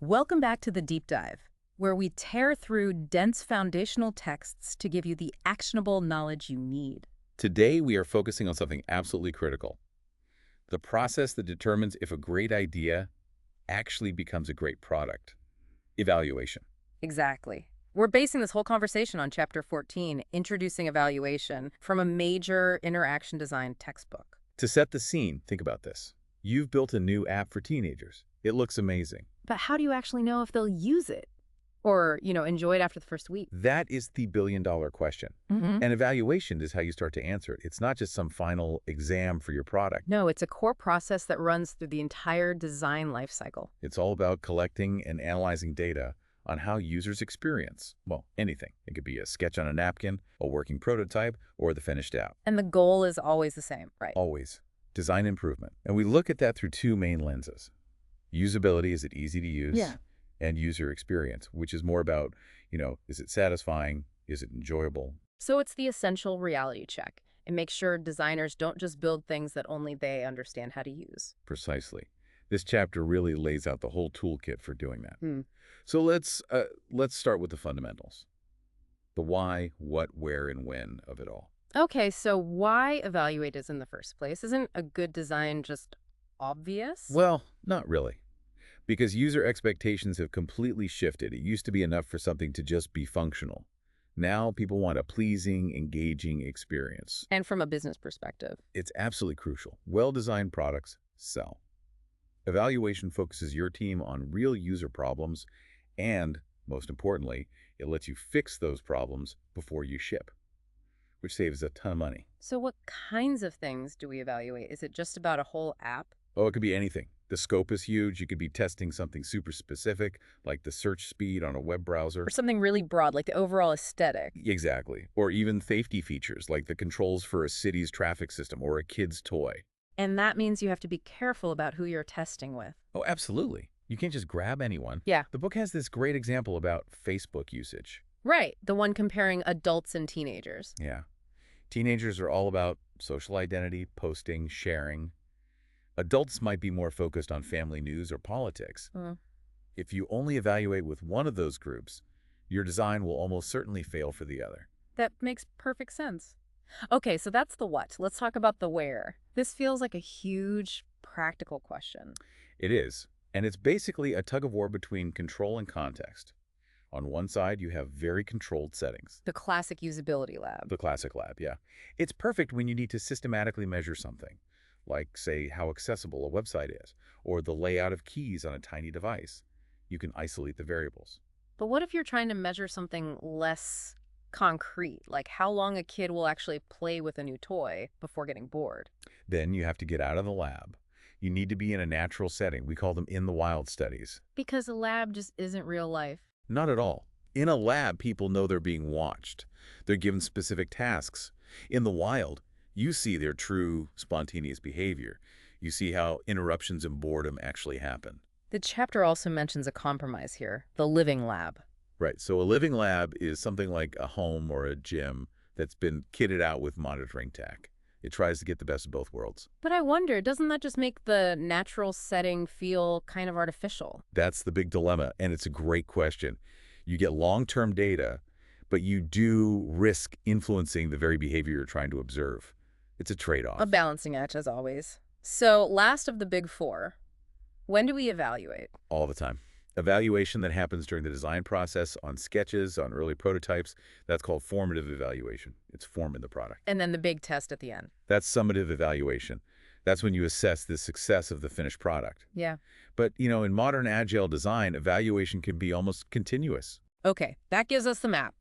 Welcome back to the Deep Dive, where we tear through dense foundational texts to give you the actionable knowledge you need. Today, we are focusing on something absolutely critical, the process that determines if a great idea actually becomes a great product, evaluation. Exactly. We're basing this whole conversation on Chapter 14, Introducing Evaluation, from a major interaction design textbook. To set the scene, think about this. You've built a new app for teenagers. It looks amazing. But how do you actually know if they'll use it? Or, enjoy it after the first week? That is the billion-dollar question. And evaluation is how you start to answer it. It's not just some final exam for your product. No, it's a core process that runs through the entire design lifecycle. It's all about collecting and analyzing data on how users experience, well, anything. It could be a sketch on a napkin, a working prototype, or the finished app. And the goal is always the same, right? Always. Design improvement. And we look at that through two main lenses. Usability, is it easy to use? Yeah. And user experience, which is more about, is it satisfying? Is it enjoyable? So it's the essential reality check. It makes sure designers don't just build things that only they understand how to use. Precisely. This chapter really lays out the whole toolkit for doing that. So let's start with the fundamentals. The why, what, where, and when of it all. Okay, so why evaluate is in the first place? Isn't a good design just obvious? Well, not really. Because user expectations have completely shifted. It used to be enough for something to just be functional. Now people want a pleasing, engaging experience. And from a business perspective. It's absolutely crucial. Well-designed products sell. Evaluation focuses your team on real user problems, and, most importantly, it lets you fix those problems before you ship, which saves a ton of money. So what kinds of things do we evaluate? Is it just about a whole app? Oh, it could be anything. The scope is huge. You could be testing something super specific, like the search speed on a web browser. Or something really broad, like the overall aesthetic? Exactly. Or even safety features, like the controls for a city's traffic system or a kid's toy. And that means you have to be careful about who you're testing with. Oh, absolutely. You can't just grab anyone. Yeah. The book has this great example about Facebook usage. Right, the one comparing adults and teenagers. Yeah. Teenagers are all about social identity, posting, sharing. Adults might be more focused on family news or politics. If you only evaluate with one of those groups, your design will almost certainly fail for the other. That makes perfect sense. Okay, so that's the what. Let's talk about the where. This feels like a huge practical question. It is, and it's basically a tug-of-war between control and context. On one side, you have very controlled settings. The classic usability lab. The classic lab, yeah. It's perfect when you need to systematically measure something, like, say, how accessible a website is, or the layout of keys on a tiny device. You can isolate the variables. But what if you're trying to measure something less concrete, like how long a kid will actually play with a new toy before getting bored? Then you have to get out of the lab. You need to be in a natural setting. We call them in the wild studies. Because a lab just isn't real life. Not at all. In a lab, people know they're being watched. They're given specific tasks. In the wild, you see their true spontaneous behavior. You see how interruptions and boredom actually happen. The chapter also mentions a compromise here, the living lab. Right, so a living lab is something like a home or a gym that's been kitted out with monitoring tech. It tries to get the best of both worlds. But I wonder, doesn't that just make the natural setting feel kind of artificial? That's the big dilemma, and it's a great question. You get long-term data, but you do risk influencing the very behavior you're trying to observe. It's a trade-off. A balancing act, as always. So, last of the big four, when do we evaluate? All the time. Evaluation that happens during the design process, on sketches, on early prototypes, that's called formative evaluation. It's forming the product. And then the big test at the end. That's summative evaluation. That's when you assess the success of the finished product. Yeah. But, in modern agile design, evaluation can be almost continuous. Okay, that gives us the map.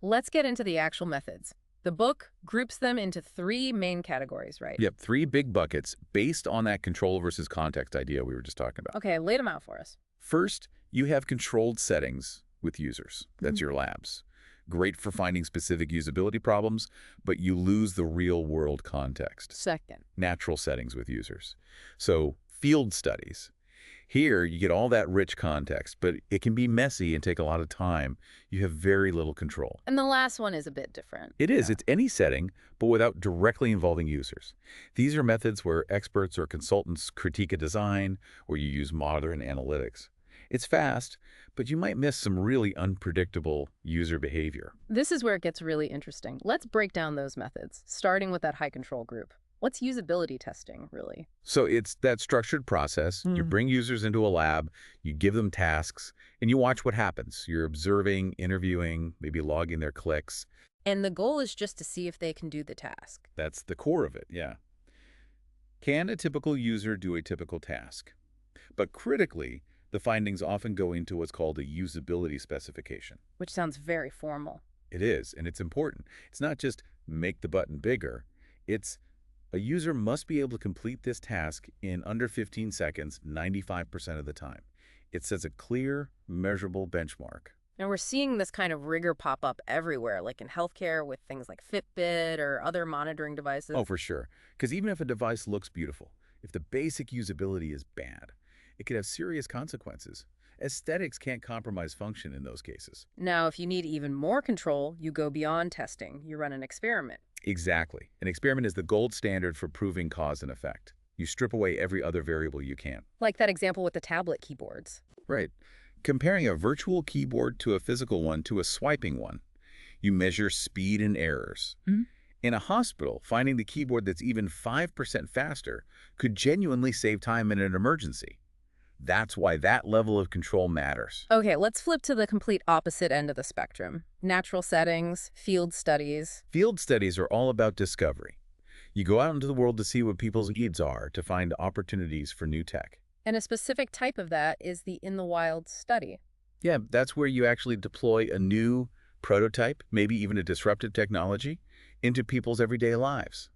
Let's get into the actual methods. The book groups them into three main categories, right? Yep, three big buckets based on that control versus context idea we were just talking about. Okay, lay them out for us. First, you have controlled settings with users. That's your labs. Great for finding specific usability problems, but you lose the real-world context. Second. Natural settings with users. So, field studies. Here, you get all that rich context, but it can be messy and take a lot of time. You have very little control. And the last one is a bit different. It is. It's any setting, but without directly involving users. These are methods where experts or consultants critique a design, or you use modern analytics. It's fast, but you might miss some really unpredictable user behavior. This is where it gets really interesting. Let's break down those methods, starting with that high control group. What's usability testing, really? So it's that structured process. You Mm. bring users into a lab, you give them tasks, and you watch what happens. You're observing, interviewing, maybe logging their clicks. And the goal is just to see if they can do the task. That's the core of it, yeah. Can a typical user do a typical task? But critically, the findings often go into what's called a usability specification. Which sounds very formal. It is, and it's important. It's not just make the button bigger. It's a user must be able to complete this task in under 15 seconds 95% of the time. It sets a clear, measurable benchmark. And we're seeing this kind of rigor pop up everywhere, like in healthcare with things like Fitbit or other monitoring devices. Oh, for sure. Because even if a device looks beautiful, if the basic usability is bad, it could have serious consequences. Aesthetics can't compromise function in those cases. Now, if you need even more control, you go beyond testing. You run an experiment. Exactly. An experiment is the gold standard for proving cause and effect. You strip away every other variable you can. Like that example with the tablet keyboards. Right. Comparing a virtual keyboard to a physical one to a swiping one, you measure speed and errors. Mhm. In a hospital, finding the keyboard that's even 5% faster could genuinely save time in an emergency. That's why that level of control matters. Okay, let's flip to the complete opposite end of the spectrum. Natural settings, field studies. Field studies are all about discovery. You go out into the world to see what people's needs are, to find opportunities for new tech. And a specific type of that is the in the wild study. Yeah, that's where you actually deploy a new prototype, maybe even a disruptive technology, into people's everyday lives.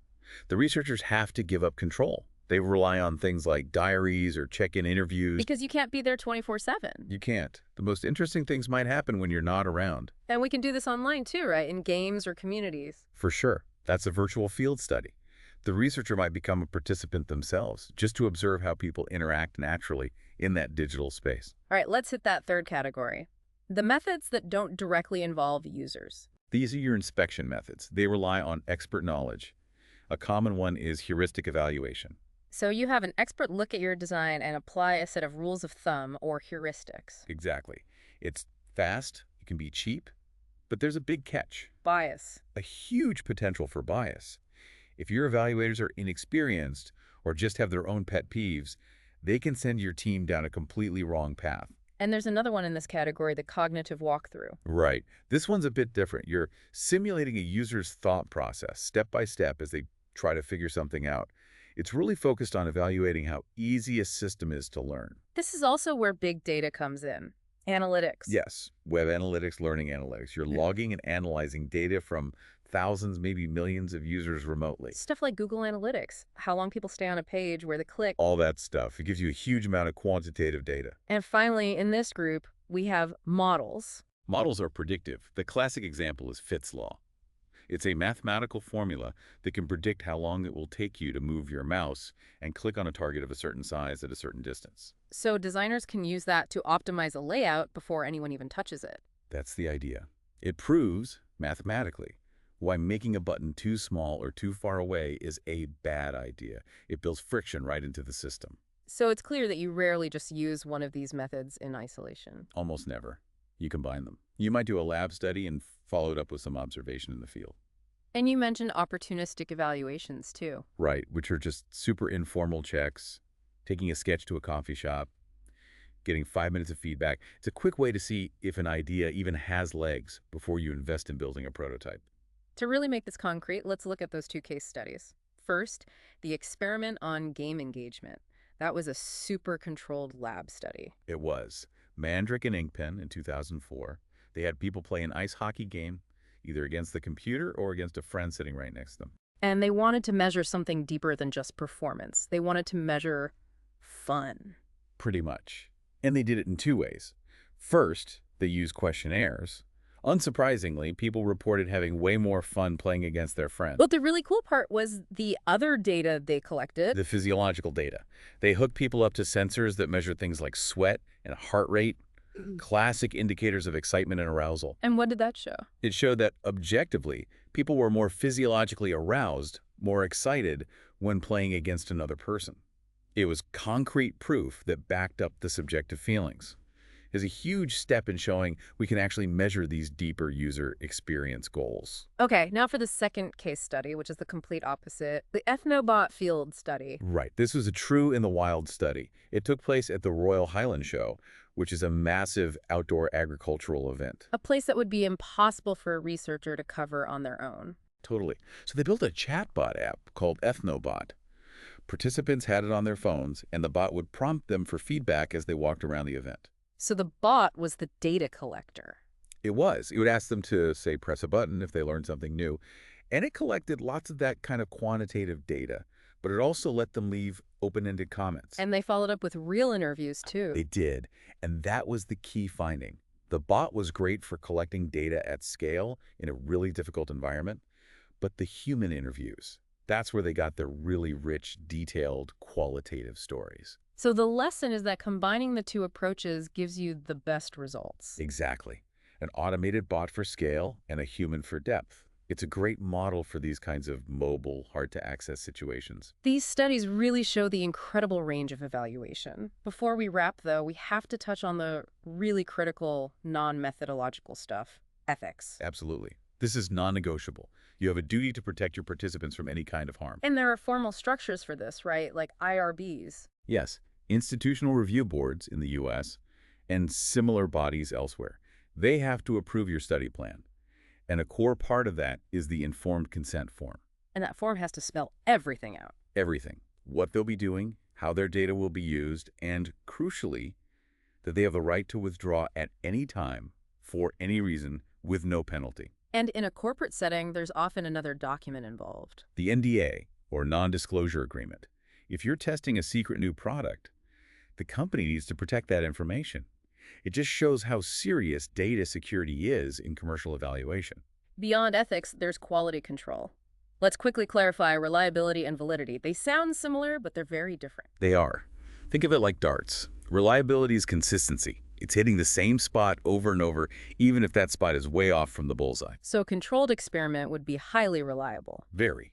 The researchers have to give up control. They rely on things like diaries or check-in interviews. Because you can't be there 24/7. You can't. The most interesting things might happen when you're not around. And we can do this online too, right? In games or communities. For sure. That's a virtual field study. The researcher might become a participant themselves, just to observe how people interact naturally in that digital space. All right, let's hit that third category. The methods that don't directly involve users. These are your inspection methods. They rely on expert knowledge. A common one is heuristic evaluation. So you have an expert look at your design and apply a set of rules of thumb or heuristics. Exactly. It's fast, it can be cheap, but there's a big catch. Bias. A huge potential for bias. If your evaluators are inexperienced or just have their own pet peeves, they can send your team down a completely wrong path. And there's another one in this category, the cognitive walkthrough. Right. This one's a bit different. You're simulating a user's thought process step by step as they try to figure something out. It's really focused on evaluating how easy a system is to learn. This is also where big data comes in. Analytics. Yes, web analytics, learning analytics. You're logging and analyzing data from thousands, maybe millions of users remotely. Stuff like Google Analytics, how long people stay on a page, where they click. All that stuff. It gives you a huge amount of quantitative data. And finally, in this group, we have models. Models are predictive. The classic example is Fitts law. It's a mathematical formula that can predict how long it will take you to move your mouse and click on a target of a certain size at a certain distance. So designers can use that to optimize a layout before anyone even touches it. That's the idea. It proves, mathematically, why making a button too small or too far away is a bad idea. It builds friction right into the system. So it's clear that you rarely just use one of these methods in isolation. Almost never. You combine them. You might do a lab study and follow it up with some observation in the field. And you mentioned opportunistic evaluations, too. Right, which are just super informal checks, taking a sketch to a coffee shop, getting 5 minutes of feedback. It's a quick way to see if an idea even has legs before you invest in building a prototype. To really make this concrete, let's look at those two case studies. First, the experiment on game engagement. That was a super controlled lab study. It was. Mandrake and Inkpen in 2004. They had people play an ice hockey game, either against the computer or against a friend sitting right next to them. And they wanted to measure something deeper than just performance. They wanted to measure fun. Pretty much. And they did it in two ways. First, they used questionnaires. Unsurprisingly, people reported having way more fun playing against their friends. But the really cool part was the other data they collected. The physiological data. They hooked people up to sensors that measure things like sweat and heart rate, classic indicators of excitement and arousal. And what did that show? It showed that, objectively, people were more physiologically aroused, more excited when playing against another person. It was concrete proof that backed up the subjective feelings. is a huge step in showing we can actually measure these deeper user experience goals. Okay, now for the second case study, which is the complete opposite, the Ethnobot field study. Right. This was a true in the wild study. It took place at the Royal Highland Show, which is a massive outdoor agricultural event. A place that would be impossible for a researcher to cover on their own. Totally. So they built a chatbot app called Ethnobot. Participants had it on their phones, and the bot would prompt them for feedback as they walked around the event. So the bot was the data collector. It was. It would ask them to, say, press a button if they learned something new. And it collected lots of that kind of quantitative data, but it also let them leave open-ended comments. And they followed up with real interviews, too. They did. And that was the key finding. The bot was great for collecting data at scale in a really difficult environment, but the human interviews, that's where they got their really rich, detailed, qualitative stories. So the lesson is that combining the two approaches gives you the best results. Exactly. An automated bot for scale and a human for depth. It's a great model for these kinds of mobile, hard-to-access situations. These studies really show the incredible range of evaluation. Before we wrap, though, we have to touch on the really critical non-methodological stuff, ethics. Absolutely. This is non-negotiable. You have a duty to protect your participants from any kind of harm. And there are formal structures for this, right? Like IRBs. Yes, institutional review boards in the U.S. and similar bodies elsewhere. They have to approve your study plan. And a core part of that is the informed consent form. And that form has to spell everything out. Everything. What they'll be doing, how their data will be used, and, crucially, that they have the right to withdraw at any time, for any reason, with no penalty. And in a corporate setting, there's often another document involved. The NDA, or non-disclosure agreement. If you're testing a secret new product, the company needs to protect that information. It just shows how serious data security is in commercial evaluation. Beyond ethics, there's quality control. Let's quickly clarify reliability and validity. They sound similar, but they're very different. They are. Think of it like darts. Reliability is consistency. It's hitting the same spot over and over, even if that spot is way off from the bullseye. So a controlled experiment would be highly reliable. Very.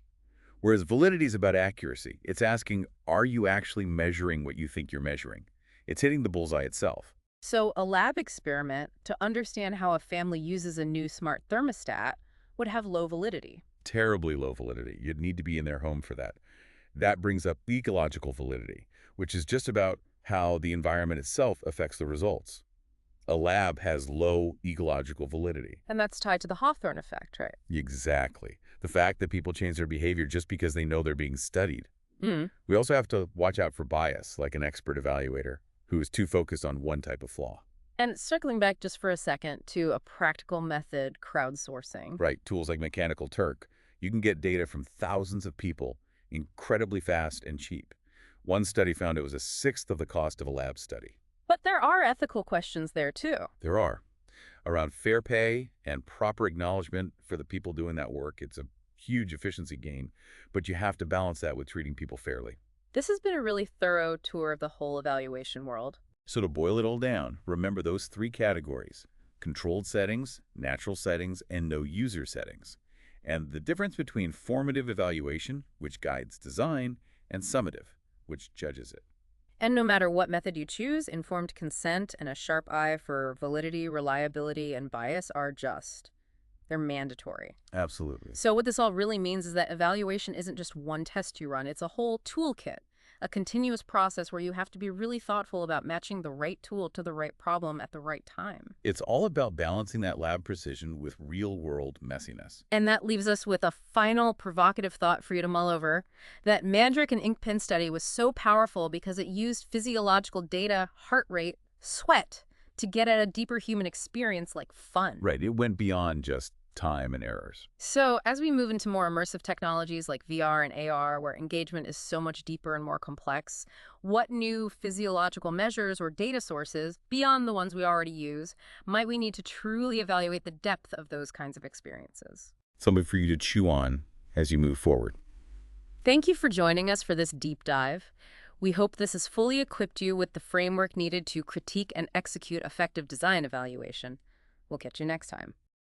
Whereas validity is about accuracy. It's asking, are you actually measuring what you think you're measuring? It's hitting the bullseye itself. So a lab experiment to understand how a family uses a new smart thermostat would have low validity. Terribly low validity. You'd need to be in their home for that. That brings up ecological validity, which is just about how the environment itself affects the results. A lab has low ecological validity. And that's tied to the Hawthorne effect, right? Exactly. The fact that people change their behavior just because they know they're being studied. Mm. We also have to watch out for bias, like an expert evaluator who is too focused on one type of flaw. And circling back just for a second to a practical method, crowdsourcing. Right, tools like Mechanical Turk. You can get data from thousands of people incredibly fast and cheap. One study found it was a sixth of the cost of a lab study. But there are ethical questions there, too. There are. Around fair pay and proper acknowledgement for the people doing that work, it's a huge efficiency gain, but you have to balance that with treating people fairly. This has been a really thorough tour of the whole evaluation world. So to boil it all down, remember those three categories: controlled settings, natural settings, and no user settings. And the difference between formative evaluation, which guides design, and summative, which judges it. And no matter what method you choose, informed consent and a sharp eye for validity, reliability, and bias are just. They're mandatory. Absolutely. So what this all really means is that evaluation isn't just one test you run. It's a whole toolkit, a continuous process where you have to be really thoughtful about matching the right tool to the right problem at the right time. It's all about balancing that lab precision with real-world messiness. And that leaves us with a final provocative thought for you to mull over. That Mandrick and Ink Pen study was so powerful because it used physiological data, heart rate, sweat, to get at a deeper human experience like fun. Right. It went beyond just time and errors. So as we move into more immersive technologies like VR and AR, where engagement is so much deeper and more complex, what new physiological measures or data sources, beyond the ones we already use, might we need to truly evaluate the depth of those kinds of experiences? Something for you to chew on as you move forward. Thank you for joining us for this deep dive. We hope this has fully equipped you with the framework needed to critique and execute effective design evaluation. We'll catch you next time.